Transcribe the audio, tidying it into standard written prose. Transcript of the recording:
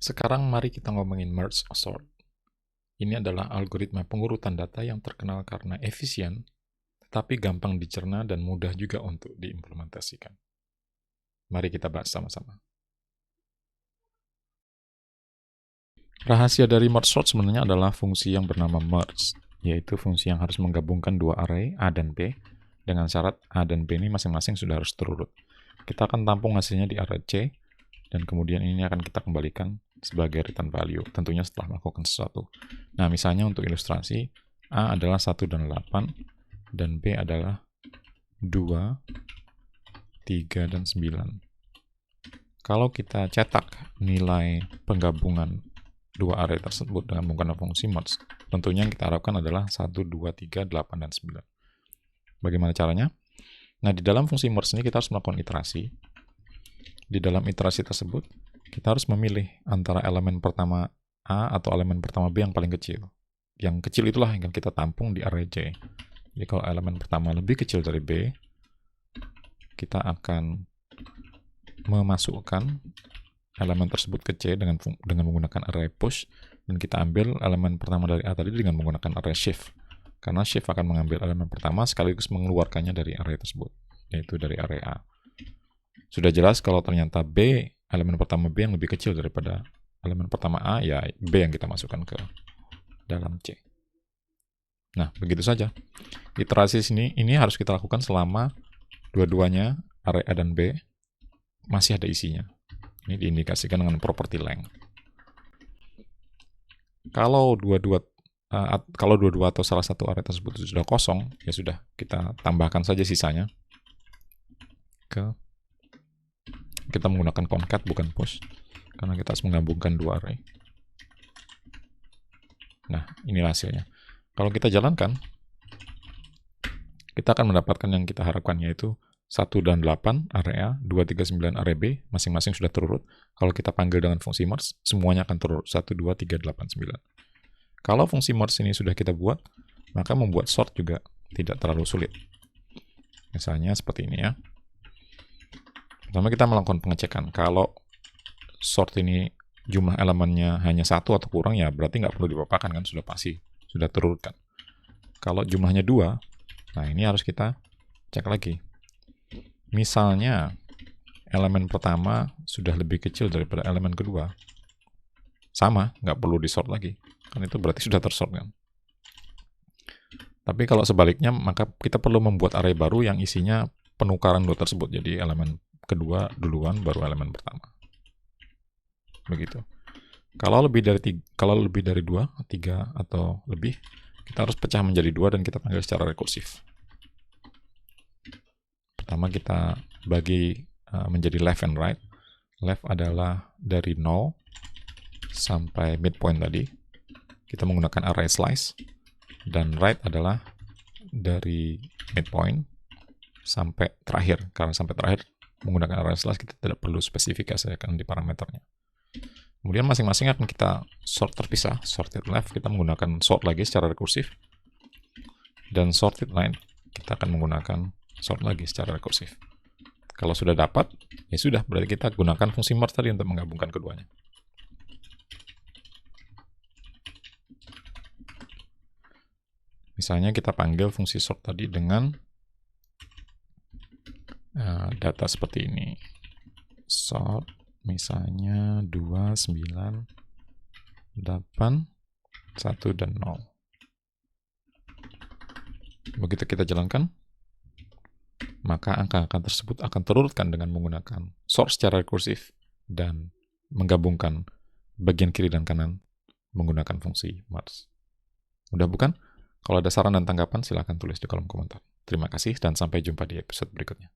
Sekarang mari kita ngomongin merge sort. Ini adalah algoritma pengurutan data yang terkenal karena efisien, tetapi gampang dicerna dan mudah juga untuk diimplementasikan. Mari kita bahas sama-sama. Rahasia dari merge sort sebenarnya adalah fungsi yang bernama merge, yaitu fungsi yang harus menggabungkan dua array A dan B dengan syarat A dan B ini masing-masing sudah harus terurut. Kita akan tampung hasilnya di array C, dan kemudian ini akan kita kembalikan sebagai return value, tentunya setelah melakukan sesuatu. Nah, misalnya untuk ilustrasi, A adalah 1 dan 8, dan B adalah 2, 3, dan 9. Kalau kita cetak nilai penggabungan dua array tersebut dengan menggunakan fungsi merge, tentunya yang kita harapkan adalah 1, 2, 3, 8, dan 9. Bagaimana caranya? Nah, di dalam fungsi merge ini kita harus melakukan iterasi. Di dalam iterasi tersebut, kita harus memilih antara elemen pertama A atau elemen pertama B yang paling kecil. Yang kecil itulah yang kita tampung di array C. Jadi kalau elemen pertama lebih kecil dari B, kita akan memasukkan elemen tersebut ke C dengan menggunakan array push, dan kita ambil elemen pertama dari A tadi dengan menggunakan array shift. Karena shift akan mengambil elemen pertama sekaligus mengeluarkannya dari array tersebut, yaitu dari array A. Sudah jelas kalau ternyata B, elemen pertama B yang lebih kecil daripada elemen pertama A, ya B yang kita masukkan ke dalam C. Nah, begitu saja. Iterasi ini harus kita lakukan selama dua-duanya, array A dan B, masih ada isinya. Ini diindikasikan dengan property length. Kalau dua-dua atau salah satu array tersebut sudah kosong, ya sudah, kita tambahkan saja sisanya kita menggunakan concat bukan push, karena kita harus menggabungkan dua array. Nah, inilah hasilnya. Kalau kita jalankan, kita akan mendapatkan yang kita harapkan, yaitu 1 dan 8 array A, 2, 3, 9 array B, masing-masing sudah terurut. Kalau kita panggil dengan fungsi merge, semuanya akan terurut, 1, 2, 3, 8, 9. Kalau fungsi merge ini sudah kita buat, maka membuat sort juga tidak terlalu sulit. Misalnya seperti ini ya. Pertama kita melakukan pengecekan. Kalau sort ini jumlah elemennya hanya 1 atau kurang, ya berarti nggak perlu dipapakan kan, sudah pasti, sudah terurutkan. Kalau jumlahnya 2, nah ini harus kita cek lagi. Misalnya elemen pertama sudah lebih kecil daripada elemen kedua, sama, nggak perlu disort lagi, kan itu berarti sudah tersort kan. Tapi kalau sebaliknya, maka kita perlu membuat array baru yang isinya penukaran dua tersebut, jadi elemen kedua duluan baru elemen pertama. Begitu. Kalau lebih dari 2, 3 atau lebih, kita harus pecah menjadi 2 dan kita panggil secara rekursif. Pertama kita bagi menjadi left and right. Left adalah dari 0 sampai midpoint tadi, kita menggunakan array slice, dan right adalah dari midpoint sampai terakhir. Karena sampai terakhir menggunakan array slice, kita tidak perlu spesifikasikan di parameternya. Kemudian masing-masing akan kita sort terpisah. Sorted left kita menggunakan sort lagi secara rekursif, dan sorted right kita akan menggunakan sort lagi secara rekursif. Kalau sudah dapat, ya sudah, berarti kita gunakan fungsi merge tadi untuk menggabungkan keduanya. Misalnya kita panggil fungsi sort tadi dengan data seperti ini. Sort misalnya 2, 9, 8, 1, dan 0. Begitu kita jalankan, maka angka-angka tersebut akan terurutkan dengan menggunakan sort secara rekursif dan menggabungkan bagian kiri dan kanan menggunakan fungsi merge. Mudah bukan? Kalau ada saran dan tanggapan, silakan tulis di kolom komentar. Terima kasih dan sampai jumpa di episode berikutnya.